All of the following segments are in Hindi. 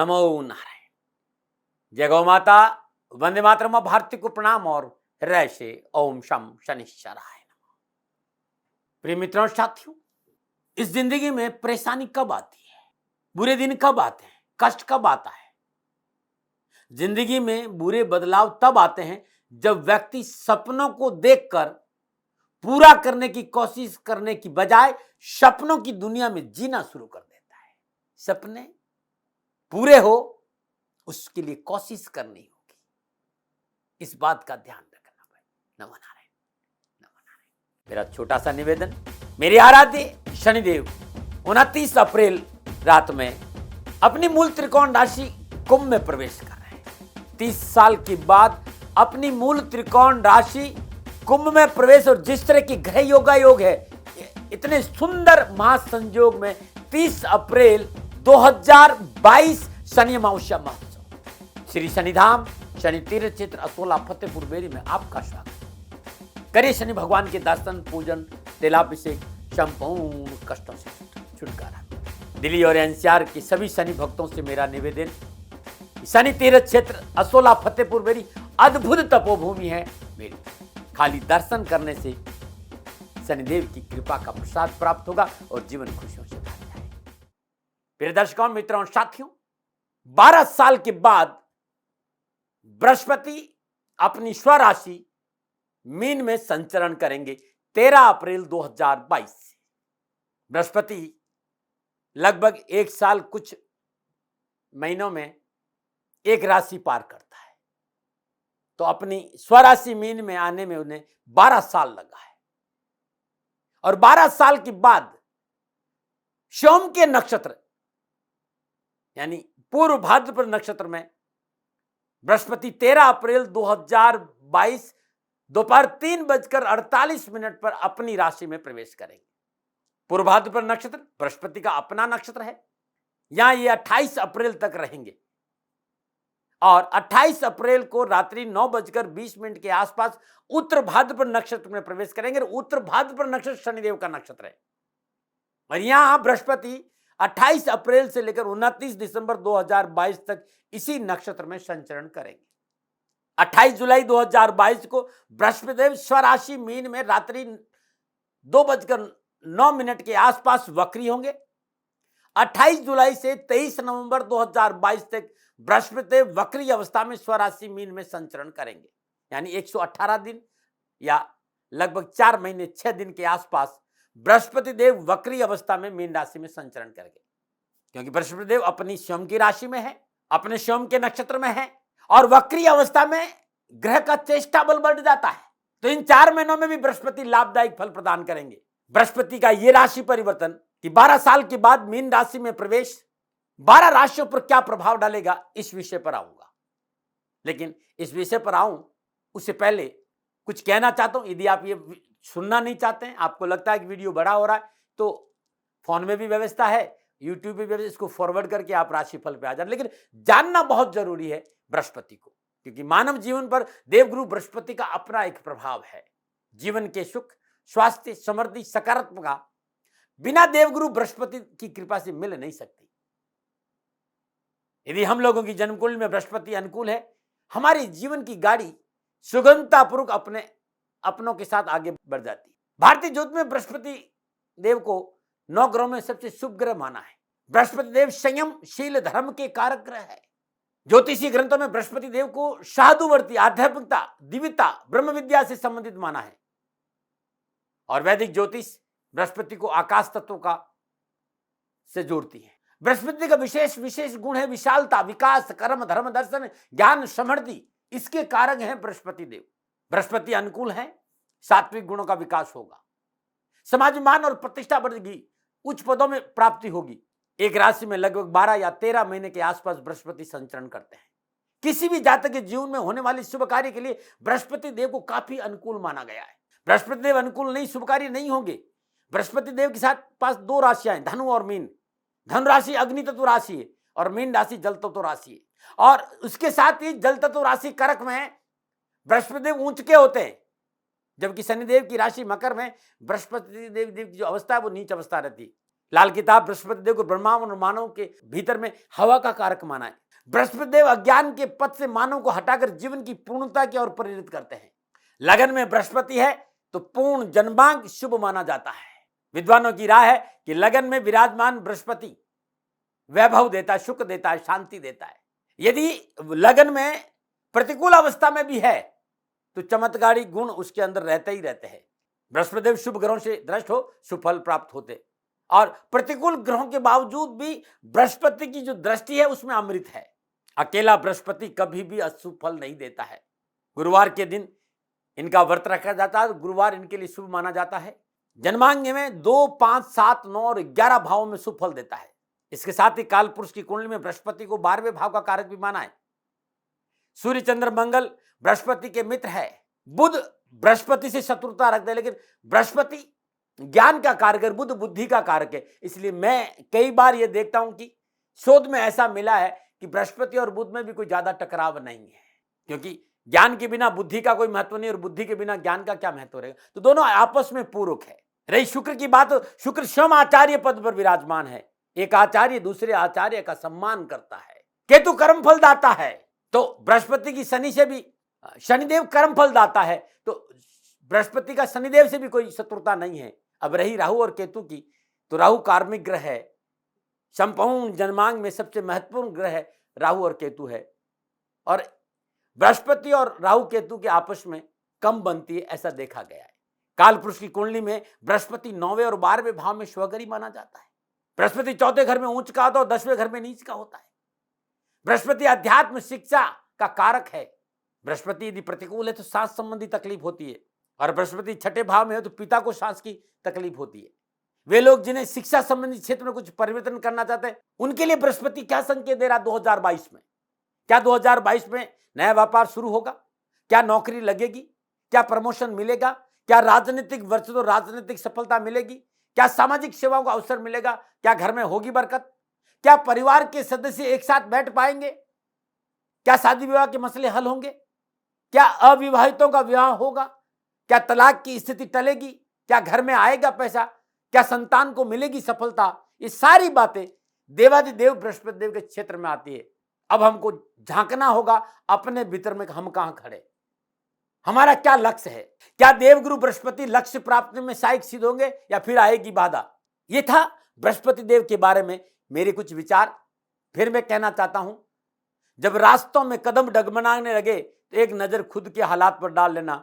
नमो नारायण। जय गौ माता, वंदे मातरम। भारती को प्रणाम और हृदय से ओम शम शनिश्चराय नमः। प्रिय मित्रों, साथियों, इस जिंदगी में परेशानी कब आती है, बुरे दिन कब आते हैं, कष्ट कब आता है। जिंदगी में बुरे बदलाव तब आते हैं जब व्यक्ति सपनों को देखकर पूरा करने की कोशिश करने की बजाय सपनों की दुनिया में जीना शुरू कर देता है। सपने पूरे हो उसके लिए कोशिश करनी होगी, इस बात का ध्यान रखना भाई। नमो नारायण, नमो नारायण। मेरा छोटा सा निवेदन, मेरे आराध्य शनिदेव 29 अप्रैल रात में अपनी मूल त्रिकोण राशि कुंभ में प्रवेश कर रहे हैं। 30 साल के बाद अपनी मूल त्रिकोण राशि कुंभ में प्रवेश, और जिस तरह की ग्रह योग है, इतने सुंदर महासंयोग में 30 अप्रैल 2022 शनि अमावस्या महोत्सव श्री शनिधाम शनि तीर्थ क्षेत्र असोला फतेहपुर बेरी में आपका स्वागत। करिए शनि भगवान के दर्शन, पूजन, तेलाभिषेक, संपूर्ण कष्टों से छुटकारा। दिल्ली और एनसीआर के सभी शनि भक्तों से मेरा निवेदन, शनि तीर्थ क्षेत्र असोला फतेहपुर बेरी अद्भुत तपोभूमि है मेरी। खाली दर्शन करने से शनिदेव की कृपा का प्रसाद प्राप्त होगा और जीवन खुशियों से भर जाएगा। प्रिय दर्शकों, मित्रों, साथियों, 12 साल के बाद बृहस्पति अपनी स्वराशि मीन में संचरण करेंगे 13 अप्रैल 2022 से। बृहस्पति लगभग 1 साल कुछ महीनों में एक राशि पार करता है, तो अपनी स्वराशि मीन में आने में उन्हें 12 साल लगा है। और 12 साल के बाद सोम के नक्षत्र यानी पूर्व भाद्रपद नक्षत्र में बृहस्पति 13 अप्रैल 2022 दोपहर 3:48 पर अपनी राशि में प्रवेश करेंगे। पूर्व भाद्रपद नक्षत्र बृहस्पति का अपना नक्षत्र है। यहां ये 28 अप्रैल तक रहेंगे और 28 अप्रैल को रात्रि 9:20 के आसपास उत्तर भाद्रपद नक्षत्र में प्रवेश करेंगे। उत्तर भाद्रपद नक्षत्र शनिदेव का नक्षत्र है और यहां बृहस्पति 28 अप्रैल से लेकर 29 दिसंबर 2022 तक इसी नक्षत्र में संचरण करेंगे। 28 जुलाई 2022 को बृहस्पति स्वराशि मीन में रात्रि 2:09 के आसपास वक्री होंगे। 28 जुलाई से 23 नवंबर 2022 तक बृहस्पति वक्री अवस्था में स्वराशि मीन में संचरण करेंगे, यानी 118 दिन या लगभग 4 महीने 6 दिन के आसपास बृहस्पति देव वक्री अवस्था में मीन राशि में संचरण करेंगे। क्योंकि बृहस्पति देव अपनी स्वयं की राशि में है, अपने स्वयं के नक्षत्र में है और वक्री अवस्था में ग्रह का चेष्टा बल बढ़ जाता है, तो इन 4 महीनों में भी बृहस्पति लाभदायक फल प्रदान करेंगे। बृहस्पति का यह राशि परिवर्तन कि 12 साल के बाद मीन राशि में प्रवेश 12 राशियों पर क्या प्रभाव डालेगा, इस विषय पर आऊंगा। लेकिन इस विषय पर आऊं उससे पहले कुछ कहना चाहता हूं। यदि आप ये सुनना नहीं चाहते हैं, आपको लगता है कि वीडियो बड़ा हो रहा है, तो फोन में भी व्यवस्था है, यूट्यूब पे भी, इसको फॉरवर्ड करके आप राशिफल पे आ जाए। लेकिन जानना बहुत जरूरी है बृहस्पति को, क्योंकि मानव जीवन पर देवगुरु बृहस्पति का अपना एक प्रभाव है। जीवन के सुख, स्वास्थ्य, समृद्धि, सकारात्मकता बिना देवगुरु बृहस्पति की कृपा से मिल नहीं सकती। यदि हम लोगों की जन्मकुंडली में बृहस्पति अनुकूल है, हमारी जीवन की गाड़ी सुगमतापूर्वक अपनों के साथ आगे बढ़ जाती है। भारतीय ज्योतिष में बृहस्पति देव को 9 ग्रहों में सबसे शुभ ग्रह माना है। बृहस्पति देव संयम, शील, धर्म के कारक ग्रह है। ज्योतिषीय ग्रंथों में बृहस्पति देव को साधुवर्ती, आध्यात्मिकता, दिव्यता, ब्रह्म विद्या से संबंधित माना है। और वैदिक ज्योतिष बृहस्पति को आकाश तत्व का से जोड़ती है। बृहस्पति का विशेष गुण है विशालता, विकास, कर्म, धर्म, दर्शन, ज्ञान, समृद्धि, इसके कारक हैं बृहस्पति देव। बृहस्पति अनुकूल है, सात्विक गुणों का विकास होगा, समाज में मान और प्रतिष्ठा बढ़ेगी, उच्च पदों में प्राप्ति होगी। एक राशि में लगभग 12 या 13 महीने के आसपास बृहस्पति संचरण करते हैं। किसी भी जातक के जीवन में होने वाले शुभ कार्य के लिए बृहस्पति देव को काफी अनुकूल माना गया है। बृहस्पति देव अनुकूल नहीं, शुभ कार्य नहीं होंगे। बृहस्पति देव के साथ पास 2 राशियां हैं, धनु और मीन। धनु राशि अग्नि तत्व राशि है और मीन राशि जल तत्व राशि है, और उसके साथ ही जल तत्व राशि कर्क में है। बृहस्पति देव ऊंच के होते हैं, जबकि शनिदेव की राशि मकर में बृहस्पति देव की जो अवस्था है वो नीच अवस्था रहती है। लाल किताब बृहस्पति देव को ब्रह्मा और मानव के भीतर में हवा का कारक माना है। बृहस्पति देव अज्ञान के पथ से मानव को हटाकर जीवन की पूर्णता की ओर प्रेरित करते हैं। लगन में बृहस्पति है तो पूर्ण जन्मांक शुभ माना जाता है। विद्वानों की राय है कि लगन में विराजमान बृहस्पति वैभव देता है, सुख देता है, शांति देता है। यदि लगन में प्रतिकूल अवस्था में भी है तो चमत्कारी गुण उसके अंदर रहते ही रहते हैं। बृहस्पति देव शुभ ग्रहों से दृष्ट हो शुभ फल प्राप्त होते, और प्रतिकूल ग्रहों के बावजूद भी बृहस्पति की जो दृष्टि है उसमें अमृत है। अकेला बृहस्पति कभी भी अशुभ फल नहीं देता है। गुरुवार के दिन इनका व्रत रखा जाता है, गुरुवार इनके लिए शुभ माना जाता है। जन्मांग में 2, 5, 7, 9 और 11 भावों में शुभ फल देता है। इसके साथ ही काल पुरुष की कुंडली में बृहस्पति को 12वें भाव का कारक भी माना है। सूर्य, चंद्र, मंगल बृहस्पति के मित्र है। बुध बृहस्पति से शत्रुता रखते हैं, लेकिन बृहस्पति ज्ञान का कारक है, बुध बुद्धि का कारक है। इसलिए मैं कई बार यह देखता हूं कि शोध में ऐसा मिला है कि बृहस्पति और बुध में भी कोई ज्यादा टकराव नहीं है, क्योंकि ज्ञान के बिना बुद्धि का कोई महत्व नहीं और बुद्धि के बिना ज्ञान का क्या महत्व रहेगा। तो दोनों आपस में पूरक है। रही शुक्र की बात, शुक्र स्वयं आचार्य पद पर विराजमान है। एक आचार्य दूसरे आचार्य का सम्मान करता है। केतु कर्म फल दाता है, तो बृहस्पति की शनि से भी, शनिदेव कर्म फल दाता है, तो बृहस्पति का शनिदेव से भी कोई शत्रुता नहीं है। अब रही राहु और केतु की, तो राहु कार्मिक ग्रह है। संपूर्ण जन्मांग में सबसे महत्वपूर्ण ग्रह राहु और केतु है, और बृहस्पति और राहु केतु के आपस में कम बनती है, ऐसा देखा गया है। काल पुरुष की कुंडली में बृहस्पति 9वें और 12वें भाव में स्वगरी माना जाता है। बृहस्पति 4थे घर में ऊंच का होता है और 10वें घर में नीच का होता है। बृहस्पति अध्यात्म शिक्षा का कारक है। बृहस्पति यदि प्रतिकूल है तो सांस संबंधी तकलीफ होती है, और बृहस्पति 6ठे भाव में है तो पिता को सांस की तकलीफ होती है। वे लोग जिन्हें शिक्षा संबंधी क्षेत्र में कुछ परिवर्तन करना चाहते हैं, उनके लिए बृहस्पति क्या संकेत दे रहा 2022 में? क्या 2022 में नया व्यापार शुरू होगा? क्या नौकरी लगेगी? क्या प्रमोशन मिलेगा? क्या राजनीतिक वर्ष तो राजनीतिक सफलता मिलेगी? क्या सामाजिक सेवाओं का अवसर मिलेगा? क्या घर में होगी बरकत? क्या परिवार के सदस्य एक साथ बैठ पाएंगे? क्या शादी विवाह के मसले हल होंगे? क्या अविवाहितों का विवाह होगा? क्या तलाक की स्थिति टलेगी? क्या घर में आएगा पैसा? क्या संतान को मिलेगी सफलता? ये सारी बातें देवादिदेव बृहस्पति देव के क्षेत्र में आती है। अब हमको झांकना होगा अपने भीतर में, हम कहां खड़े, हमारा क्या लक्ष्य है? क्या देवगुरु बृहस्पति लक्ष्य प्राप्ति में सहायक सिद्ध होंगे या फिर आएगी बाधा? ये था बृहस्पति देव के बारे में मेरे कुछ विचार। फिर मैं कहना चाहता हूं, जब रास्तों में कदम डगमगाने लगे तो एक नजर खुद के हालात पर डाल लेना,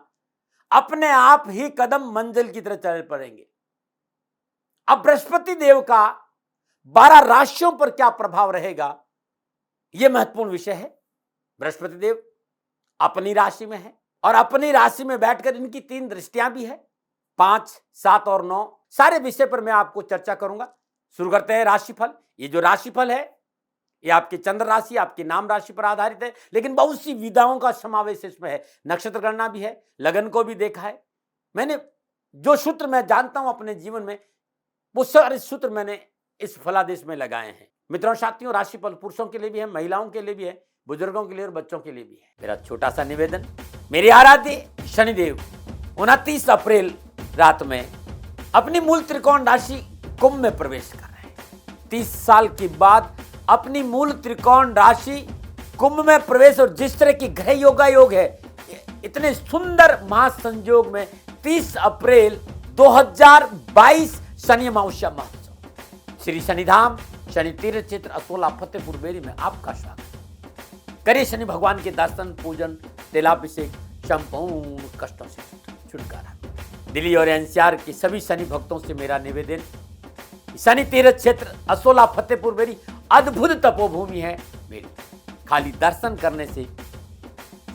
अपने आप ही कदम मंजिल की तरह चल पड़ेंगे। अब बृहस्पति देव का 12 राशियों पर क्या प्रभाव रहेगा, यह महत्वपूर्ण विषय है। बृहस्पति देव अपनी राशि में है, और अपनी राशि में बैठकर इनकी 3 दृष्टियां भी है, 5, 7 और 9। सारे विषय पर मैं आपको चर्चा करूंगा। शुरू करते हैं राशिफल। ये जो राशिफल है ये आपकी चंद्र राशि, आपकी नाम राशि पर आधारित है, लेकिन बहुत सी विधाओं का समावेश इसमें है। नक्षत्र गणना भी है, लगन को भी देखा है मैंने। जो सूत्र मैं जानता हूं अपने जीवन में, वो सारे सूत्र मैंने इस फलादेश में लगाए हैं। मित्रों, साथियों, राशिफल पुरुषों के लिए भी है, महिलाओं के लिए भी है, बुजुर्गों के लिए और बच्चों के लिए भी है। मेरा छोटा सा निवेदन, मेरे आराध्य शनिदेव 29 अप्रैल रात में अपनी मूल त्रिकोण राशि कुंभ में प्रवेश कर रहे हैं। 30 साल के बाद अपनी मूल त्रिकोण राशि कुंभ में प्रवेश, और जिस तरह की ग्रह योग है, इतने सुंदर महासंयोग में 30 अप्रैल 2022 शनि अमावस्या महोत्सव श्री शनिधाम शनि तीर्थ क्षेत्र असोला फतेहपुर बेरी में आपका स्वागत। करिए शनि भगवान के दर्शन, पूजन, तेलाभिषेक, संपूर्ण कष्टों से छुटकारा। दिल्ली और एनसीआर के सभी शनि भक्तों से मेरा निवेदन, शनि तीर्थ क्षेत्र असोला फतेहपुर बेरी अद्भुत तपोभूमि है मेरी। खाली दर्शन करने से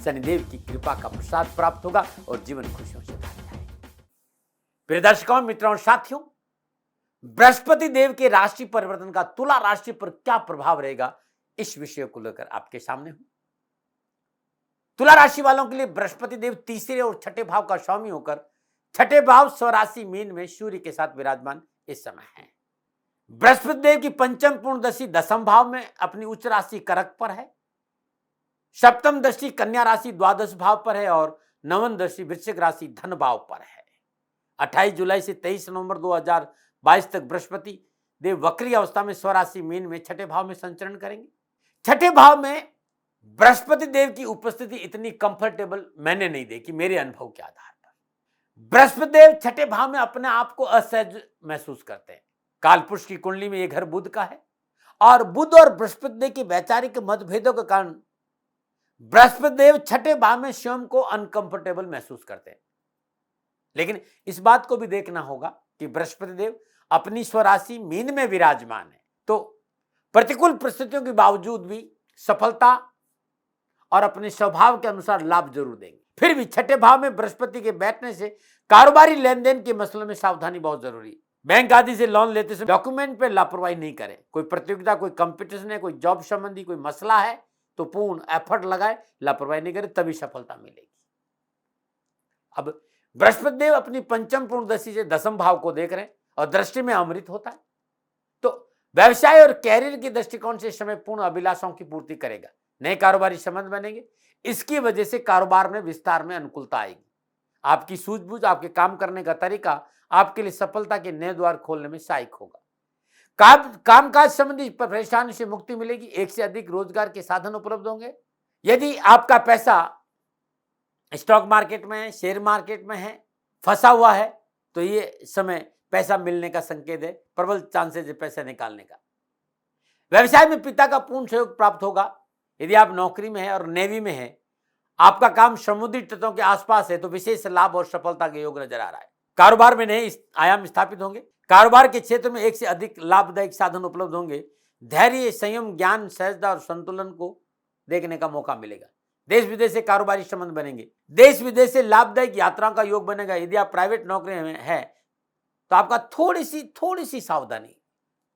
शनिदेव की कृपा का प्रसाद प्राप्त होगा और जीवन खुशियों से भर जाएगा। प्रिय दर्शकों, मित्रों और साथियों, बृहस्पति देव के राशि परिवर्तन का तुला राशि पर क्या प्रभाव रहेगा, इस विषय को लेकर आपके सामने हूं। तुला राशि वालों के लिए बृहस्पति देव तीसरे और 6ठे भाव का स्वामी होकर 6ठे भाव स्वराशि मीन में सूर्य के साथ विराजमान इस समय है। बृहस्पति देव की पंचम पूर्ण दशा 10वें भाव में अपनी उच्च राशि कर्क पर है। सप्तम दृष्टि कन्या राशि द्वादश भाव पर है, और नवम दृष्टि वृश्चिक राशि धन भाव पर है। 28 जुलाई से 23 नवंबर 2022 तक बृहस्पति देव वक्री अवस्था में स्वराशि मीन में छठे भाव में संचरण करेंगे। छठे भाव में बृहस्पति देव की उपस्थिति इतनी कंफर्टेबल मैंने नहीं देखी मेरे अनुभव के आधार पर। बृहस्पति देव छठे भाव में अपने आप को असहज महसूस करते हैं। कालपुरुष की कुंडली में यह घर बुध का है और बुध और बृहस्पति देव के वैचारिक मतभेदों के कारण बृहस्पति देव छठे भाव में स्वयं को अनकंफर्टेबल महसूस करते हैं। लेकिन इस बात को भी देखना होगा कि बृहस्पति देव अपनी स्वराशि मीन में विराजमान है, तो प्रतिकूल परिस्थितियों के बावजूद भी सफलता और अपने स्वभाव के अनुसार लाभ जरूर देंगे। फिर भी छठे भाव में बृहस्पति के बैठने से कारोबारी लेन देन के मसलों में सावधानी बहुत जरूरी है। बैंक आदि से लोन लेते समय डॉक्यूमेंट पे लापरवाही नहीं करें। कोई प्रतियोगिता, कोई कंपटीशन है, कोई जॉब संबंधी कोई मसला है तो पूर्ण एफर्ट लगाए, लापरवाही नहीं करें, तभी सफलता मिलेगी। अब बृहस्पति देव अपनी पंचम पूर्ण दृष्टि से दसम भाव को देख रहे हैं और दृष्टि में अमृत होता है, तो व्यवसाय और कैरियर के दृष्टिकोण से समय पूर्ण अभिलाषाओं की पूर्ति करेगा। नए कारोबारी संबंध बनेंगे, इसकी वजह से कारोबार में विस्तार में अनुकूलता आएगी। आपकी सूझबूझ, आपके काम करने का तरीका आपके लिए सफलता के नए द्वार खोलने में सहायक होगा। कामकाज संबंधी परेशानी से मुक्ति मिलेगी। एक से अधिक रोजगार के साधन उपलब्ध होंगे। यदि आपका पैसा स्टॉक मार्केट में है, शेयर मार्केट में है, फंसा हुआ है, तो ये समय पैसा मिलने का संकेत है, प्रबल चांसेस है पैसा निकालने का। व्यवसाय में पिता का पूर्ण सहयोग प्राप्त होगा। यदि आप नौकरी में है और नेवी में है, आपका काम समुद्री तटों के आसपास है, तो विशेष लाभ और सफलता के योग नजर आ रहा है। कारोबार में नए आयाम स्थापित होंगे। कारोबार के क्षेत्र में एक से अधिक लाभदायक साधन उपलब्ध होंगे। धैर्य, संयम, ज्ञान, सहजता और संतुलन को देखने का मौका मिलेगा। देश विदेश से कारोबारी संबंध बनेंगे। देश विदेश से लाभदायक यात्राओं का योग बनेगा। यदि आप प्राइवेट नौकरी में है तो आपका थोड़ी सी सावधानी,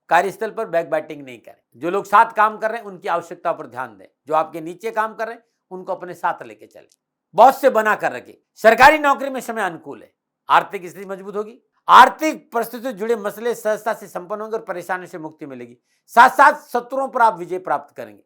कार्यस्थल पर बैकबाइटिंग नहीं करें। जो लोग साथ काम कर रहे हैं उनकी आवश्यकता पर ध्यान दें। जो आपके नीचे काम कर रहे हैं उनको अपने साथ लेके चलें। बॉस से बना कर रखें। सरकारी नौकरी में समय अनुकूल है। आर्थिक स्थिति मजबूत होगी। आर्थिक परिस्थिति से जुड़े मसले सहजता से संपन्न होंगे और परेशानी से मुक्ति मिलेगी। साथ साथ शत्रुओं पर आप विजय प्राप्त करेंगे।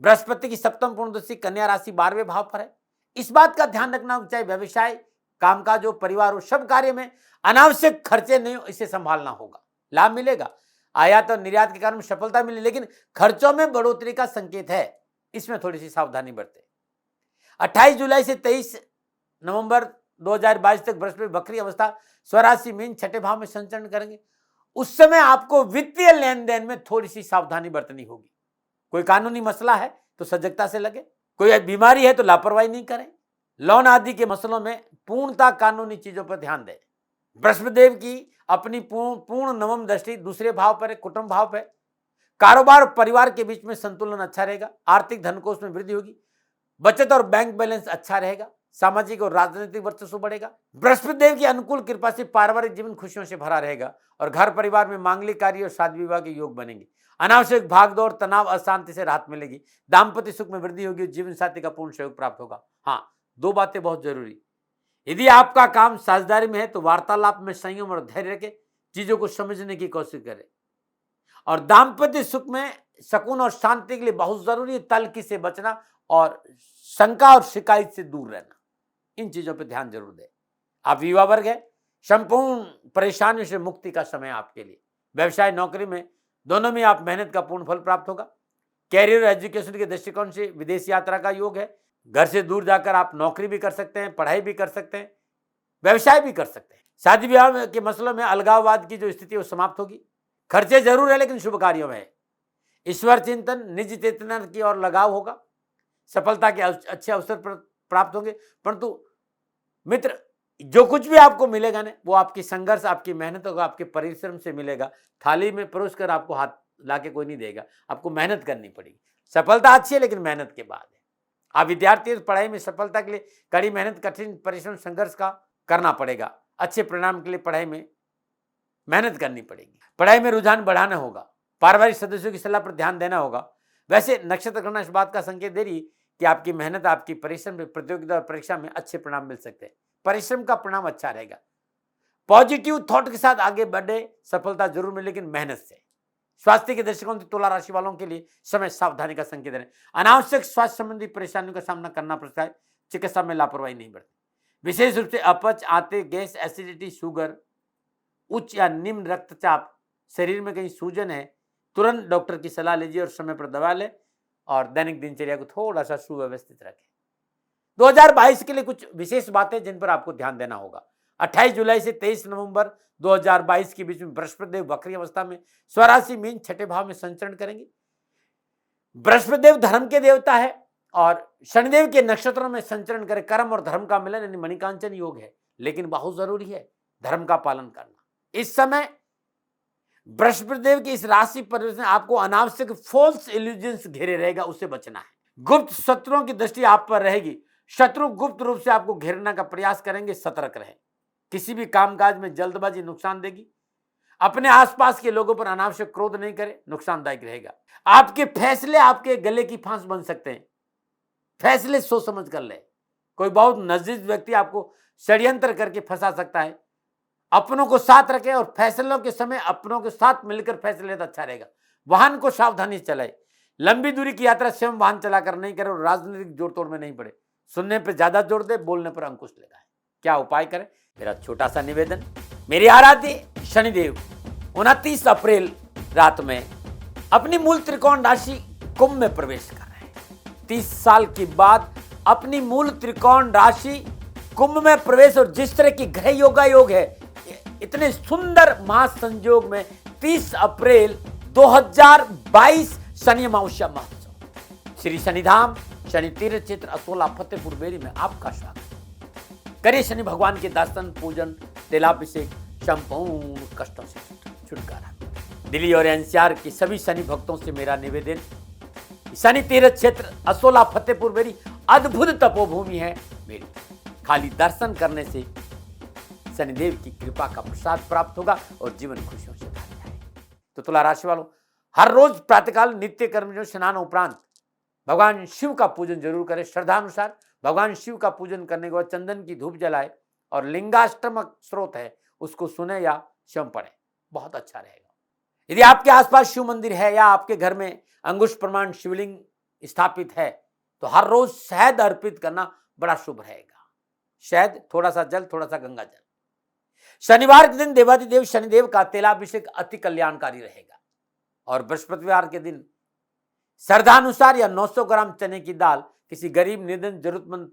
बृहस्पति की सप्तम पूर्ण दृष्टि कन्या राशि 12वें भाव पर है। इस बात का ध्यान रखना, चाहे व्यवसाय, कामकाज हो, परिवार हो, सब कार्य में अनावश्यक खर्चे नहीं हो, इसे संभालना होगा। लाभ मिलेगा। आयात और निर्यात के कारण सफलता मिली, लेकिन खर्चों में बढ़ोतरी का संकेत है, इसमें थोड़ी सी सावधानी बरतें। 28 जुलाई से 23 नवंबर 2022 तक बृहस्पति वक्री अवस्था स्वराशि मीन छठे भाव में संचरण करेंगे। उस समय आपको वित्तीय लेन देन में थोड़ी सी सावधानी बरतनी होगी। कोई कानूनी मसला है तो सजगता से लगे। कोई बीमारी है तो लापरवाही नहीं करें। लोन आदि के मसलों में पूर्णता कानूनी चीजों पर ध्यान दें। बृहस्पति देव की अपनी पूर्ण नवम दृष्टि दूसरे भाव पर है, कुटुंब भाव पर। कारोबार और परिवार के बीच में संतुलन अच्छा रहेगा। आर्थिक धनकोष में वृद्धि होगी। बचत और बैंक बैलेंस अच्छा रहेगा। सामाजिक और राजनीतिक वर्चस्व बढ़ेगा। बृहस्पति देव की अनुकूल कृपा से पारिवारिक जीवन खुशियों से भरा रहेगा और घर परिवार में मांगलिक कार्य और शादी विवाह के योग बनेंगे। अनावश्यक भागदौड़, तनाव, अशांति से राहत मिलेगी। दाम्पत्य सुख में वृद्धि होगी। जीवन साथी का पूर्ण सहयोग प्राप्त होगा। हाँ, दो बातें बहुत जरूरी। यदि आपका काम साझेदारी में है तो वार्तालाप में संयम और धैर्य रखें। चीजों को समझने की कोशिश करें। और दाम्पत्य सुख में सुकून और शांति के लिए बहुत जरूरी है तल्खी से बचना और शंका और शिकायत से दूर रहना। इन चीजों पर ध्यान जरूर दें। आप युवा वर्ग है, संपूर्ण परेशानियों से मुक्ति का समय आपके लिए। व्यवसाय, नौकरी में दोनों में आप मेहनत का पूर्ण फल प्राप्त होगा। कैरियर और एजुकेशन के दृष्टिकोण से विदेश यात्रा का योग है। घर से दूर जाकर आप नौकरी भी कर सकते हैं, पढ़ाई भी कर सकते हैं, व्यवसाय भी कर सकते हैं। शादी विवाह के मसलों में अलगाववाद की जो स्थिति है वो समाप्त होगी। खर्चे जरूर है लेकिन शुभ कार्यों में है। ईश्वर चिंतन, निज चेतना की ओर लगाव होगा। सफलता के अच्छे अवसर प्राप्त होंगे। परंतु मित्र, जो कुछ भी आपको मिलेगा ना, वो आपकी संघर्ष, आपकी मेहनत होगा, आपके परिश्रम से मिलेगा। थाली में परोस कर आपको हाथ लाके कोई नहीं देगा। आपको मेहनत करनी पड़ेगी। सफलता अच्छी है लेकिन मेहनत के बाद है। आप विद्यार्थी पढ़ाई में सफलता के लिए कड़ी मेहनत, कठिन परिश्रम, संघर्ष का करना पड़ेगा। अच्छे परिणाम के लिए पढ़ाई में मेहनत करनी पड़ेगी। पढ़ाई में रुझान बढ़ाना होगा। पारिवारिक सदस्यों की सलाह पर ध्यान देना होगा। वैसे नक्षत्र गणना इस बात का संकेत दे रही कि आपकी मेहनत, आपकी परिश्रम प्रतियोगिता और परीक्षा में अच्छे परिणाम मिल सकते हैं। परिश्रम का परिणाम अच्छा रहेगा। पॉजिटिव थॉट के साथ आगे बढ़े, सफलता जरूर मिले लेकिन मेहनत से। स्वास्थ्य के दृष्टिकोण से तुला राशि वालों के लिए समय सावधानी का संकेत है। अनावश्यक स्वास्थ्य संबंधी परेशानियों का सामना करना पड़ता है। चिकित्सा में लापरवाही नहीं बरतें। विशेष रूप से अपच, आंतें, गैस, एसिडिटी, शुगर, उच्च या निम्न रक्तचाप शरीर में कहीं सूजन है, तुरंत डॉक्टर की सलाह लीजिए और समय पर दवा लें और दैनिक दिनचर्या को थोड़ा सा सुव्यवस्थित रखें। 2022 के लिए कुछ विशेष बातें जिन पर आपको ध्यान देना होगा। 28 जुलाई से 23 नवंबर 2022 के बीच में बृहस्पति देव वक्री अवस्था में स्वराशि मीन छठे भाव में संचरण करेंगे। बृहस्पति देव धर्म के देवता है और शनिदेव के नक्षत्रों में संचरण करे। कर्म और धर्म का मिलन यानी मणिकांचन योग है, लेकिन बहुत जरूरी है धर्म का पालन करना। इस समय बृहस्पति देव की इस राशि परिवर्तन आपको अनावश्यक फॉल्स इल्यूजन्स घेरे रहेगा, उससे बचना है। गुप्त शत्रुओं की दृष्टि आप पर रहेगी। शत्रु गुप्त रूप से आपको घेरने का प्रयास करेंगे, सतर्क रहें। किसी भी कामकाज में जल्दबाजी नुकसान देगी। अपने आसपास के लोगों पर अनावश्यक क्रोध नहीं करें, नुकसानदायक रहेगा। आपके फैसले आपके गले की फांस बन सकते हैं, फैसले सोच समझ कर ले। कोई बहुत नजदीक व्यक्ति आपको षड्यंत्र करके फंसा सकता है। अपनों को साथ रखें और फैसलों के समय अपनों के साथ मिलकर फैसले लेना अच्छा रहेगा। वाहन को सावधानी से चलाए। लंबी दूरी की यात्रा स्वयं वाहन चलाकर नहीं करें और राजनीतिक जोड़ तोड़ में नहीं पड़े। सुनने पर ज्यादा जोर दे, बोलने पर अंकुश लगाए। क्या उपाय करें? मेरा छोटा सा निवेदन, मेरे आराध्य शनिदेव 29 अप्रैल रात में अपनी मूल त्रिकोण राशि कुंभ में प्रवेश कर रहे हैं। 30 साल के बाद अपनी मूल त्रिकोण राशि कुंभ में प्रवेश, और जिस तरह की ग्रह योगा योग है, इतने सुंदर महासंयोग में 30 अप्रैल 2022 शनि अमावस्या महोत्सव श्री शनिधाम शनि तीर्थ क्षेत्र असोला फतेहपुर बेरी में आपका स्वागत। करिए शनि भगवान के दर्शन, पूजन, तेलाभिषेक, संपूर्ण कष्टों से छुटकारा। दिल्ली और एनसीआर के सभी शनि भक्तों से मेरा निवेदन, शनि तीर्थ क्षेत्र असोला फतेहपुर बेरी अद्भुत तपोभूमि है मेरी। खाली दर्शन करने से शनिदेव की कृपा का प्रसाद प्राप्त होगा और जीवन खुशियों से भर जाएगा। तो तुला राशि वालों, हर रोज प्रातःकाल नित्य कर्म स्नान उपरांत भगवान शिव का पूजन जरूर करें। श्रद्धानुसार भगवान शिव का पूजन करने के बाद चंदन की धूप जलाए और लिंगाष्टमक स्रोत है उसको सुने या स्वयं पढ़े, बहुत अच्छा रहेगा। यदि आपके आसपास शिव मंदिर है या आपके घर में अंगुश प्रमाण शिवलिंग स्थापित है तो हर रोज शहद अर्पित करना बड़ा शुभ रहेगा। शहद, थोड़ा सा जल, थोड़ा सा गंगा जल। शनिवार के दिन देवाधिदेव शनिदेव का तेलाभिषेक अति कल्याणकारी रहेगा। और बृहस्पतिवार के दिन श्रद्धानुसार या 900 ग्राम चने की दाल किसी गरीब, निर्धन, जरूरतमंद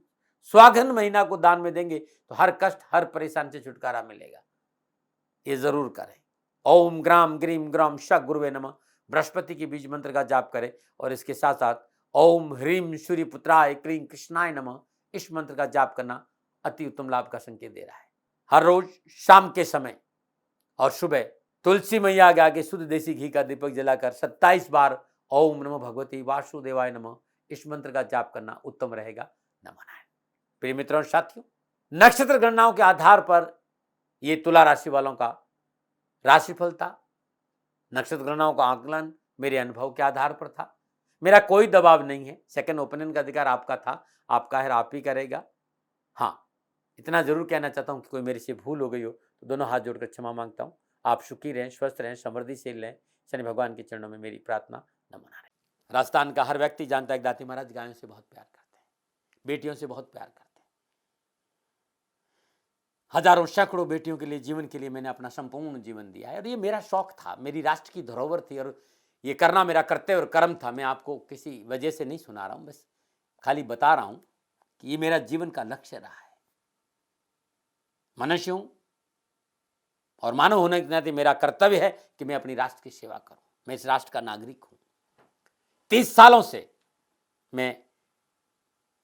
स्वागन महिला को दान में देंगे तो हर कष्ट, हर परेशानी से छुटकारा मिलेगा। ये जरूर करें। ओम ग्राम ग्रीम ग्राम श गुरुवे नमः बृहस्पति के बीज मंत्र का जाप करें और इसके साथ साथ ओम ह्रीम सूर्य पुत्राय क्लीं कृष्णाय नमः इस मंत्र का जाप करना अति उत्तम लाभ का संकेत दे रहा है। हर रोज शाम के समय और सुबह तुलसी मैया के आगे शुद्ध देसी घी का दीपक जलाकर 27 बार ओम नमो भगवती वासुदेवाय नमः इस मंत्र का जाप करना उत्तम रहेगा। नमः नारायण। प्रिय मित्रों, साथियों, नक्षत्र गणनाओं के आधार पर ये तुला राशि वालों का राशिफल था। नक्षत्र गणनाओं का आकलन मेरे अनुभव के आधार पर था। मेरा कोई दबाव नहीं है। सेकंड ओपिनियन का अधिकार आपका था, आपका है, आप ही करेगा। हाँ, इतना जरूर कहना चाहता हूं कि कोई मेरे से भूल हो गई हो तो दोनों हाथ जोड़कर क्षमा मांगता हूं। आप सुखी रहें, स्वस्थ रहें, समृद्धिशील रहें। शनि भगवान के चरणों में मेरी प्रार्थना। नमन नारायण। राजस्थान का हर व्यक्ति जानता है दाती महाराज गायों से बहुत प्यार करते हैं, बेटियों से बहुत प्यार करते हैं। हजारों सैकड़ों बेटियों के लिए, जीवन के लिए मैंने अपना संपूर्ण जीवन दिया है और ये मेरा शौक था, मेरी राष्ट्र की धरोहर थी और ये करना मेरा कर्तव्य और कर्म था। मैं आपको किसी वजह से नहीं सुना रहा हूं, बस खाली बता रहा हूं कि ये मेरा जीवन का लक्ष्य रहा है। मनुष्य हूं और मानव होने के नाते मेरा कर्तव्य है कि मैं अपनी राष्ट्र की सेवा करूं। मैं इस राष्ट्र का नागरिक हूं। 30 सालों से मैं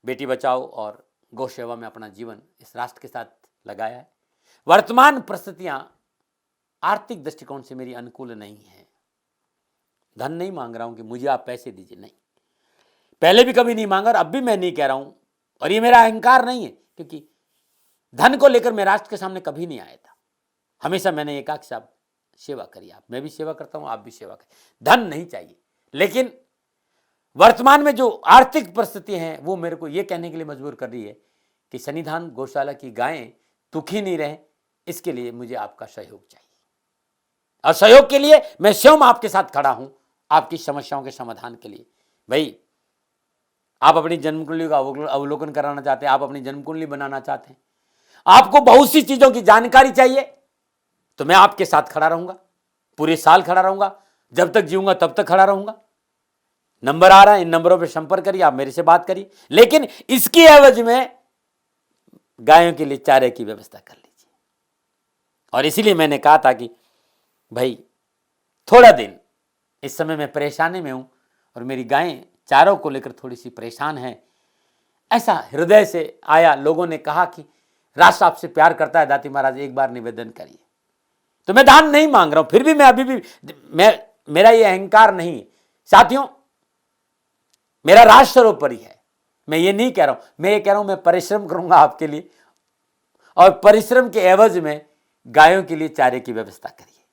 बेटी बचाओ और गौ सेवा में अपना जीवन इस राष्ट्र के साथ लगाया है। वर्तमान परिस्थितियां आर्थिक दृष्टिकोण से मेरी अनुकूल नहीं है। धन नहीं मांग रहा हूं कि मुझे आप पैसे दीजिए, नहीं, पहले भी कभी नहीं मांगा और अब भी मैं नहीं कह रहा हूं। और ये मेरा अहंकार नहीं है, क्योंकि धन को लेकर मैं राष्ट्र के सामने कभी नहीं आया था। हमेशा मैंने एक आख साहब सेवा करी, आप, मैं भी सेवा करता हूं, आप भी सेवा करें। धन नहीं चाहिए, लेकिन वर्तमान में जो आर्थिक परिस्थिति हैं वो मेरे को ये कहने के लिए मजबूर कर रही है कि शनिधाम गौशाला की गायें दुखी नहीं रहे, इसके लिए मुझे आपका सहयोग चाहिए। और सहयोग के लिए मैं स्वयं आपके साथ खड़ा हूं, आपकी समस्याओं के समाधान के लिए। भाई, आप अपनी जन्म कुंडली का अवलोकन कराना चाहते हैं, आप अपनी जन्म कुंडली बनाना चाहते हैं, आपको बहुत सी चीजों की जानकारी चाहिए, तो मैं आपके साथ खड़ा रहूंगा। पूरे साल खड़ा रहूंगा, जब तक जीऊंगा तब तक खड़ा रहूंगा। नंबर आ रहा है, इन नंबरों पर संपर्क करिए, आप मेरे से बात करिए, लेकिन इसकी एवज में गायों के लिए चारे की व्यवस्था कर लीजिए। और इसीलिए मैंने कहा था कि भाई थोड़ा दिन इस समय मैं परेशानी में हूं और मेरी गायें चारों को लेकर थोड़ी सी परेशान हैं। ऐसा हृदय से आया, लोगों ने कहा कि राष्ट्र आपसे प्यार करता है दाती महाराज, एक बार निवेदन करिए। तो मैं दान नहीं मांग रहा हूं, फिर भी मैं अभी भी मेरा ये अहंकार नहीं साथियों, मेरा राष्ट्र सर्वोपरि है। मैं ये नहीं कह रहा हूं, मैं ये कह रहा हूं मैं परिश्रम करूंगा आपके लिए, और परिश्रम के एवज में गायों के लिए चारे की व्यवस्था करिए।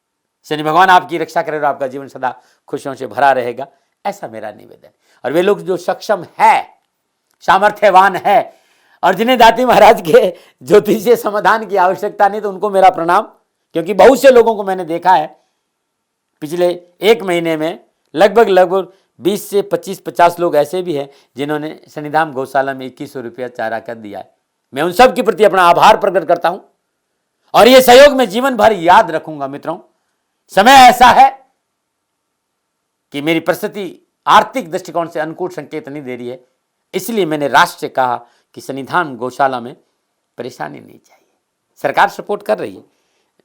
शनि भगवान आपकी रक्षा करे और आपका जीवन सदा खुशियों से भरा रहेगा, ऐसा मेरा निवेदन। और वे लोग जो सक्षम है, सामर्थ्यवान है, और जिन्हें दाती महाराज के ज्योतिषीय समाधान की आवश्यकता नहीं, तो उनको मेरा प्रणाम। क्योंकि बहुत से लोगों को मैंने देखा है पिछले एक महीने में, लगभग 20 से 25-50 लोग ऐसे भी हैं जिन्होंने शनिधाम गौशाला में 2100 रुपया चारा कर दिया है। मैं उन सब के प्रति अपना आभार प्रकट करता हूं, और यह सहयोग मैं जीवन भर याद रखूंगा। मित्रों, समय ऐसा है कि मेरी परिस्थिति आर्थिक दृष्टिकोण से अनुकूल संकेत नहीं दे रही है, इसलिए मैंने राष्ट्र से कहा कि शनिधाम गौशाला में परेशानी नहीं चाहिए। सरकार सपोर्ट कर रही है,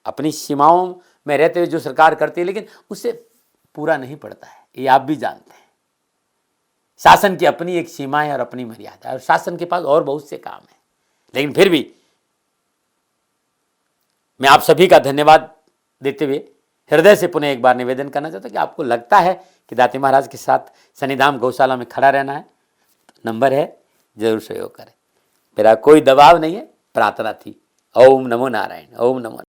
अपनी सीमाओं में रहते हुए जो सरकार करती है, लेकिन उससे पूरा नहीं पड़ता है, ये आप भी जानते हैं। शासन की अपनी एक सीमा है और अपनी मर्यादा है, और शासन के पास और बहुत से काम है। लेकिन फिर भी मैं आप सभी का धन्यवाद देते हुए हृदय से पुनः एक बार निवेदन करना चाहता हूं कि आपको लगता है कि दाती महाराज के साथ शनिधाम गौशाला में खड़ा रहना है, तो नंबर है, जरूर सहयोग करें। मेरा कोई दबाव नहीं है, प्रार्थना थी। ओम नमो नारायण, ओम नमो।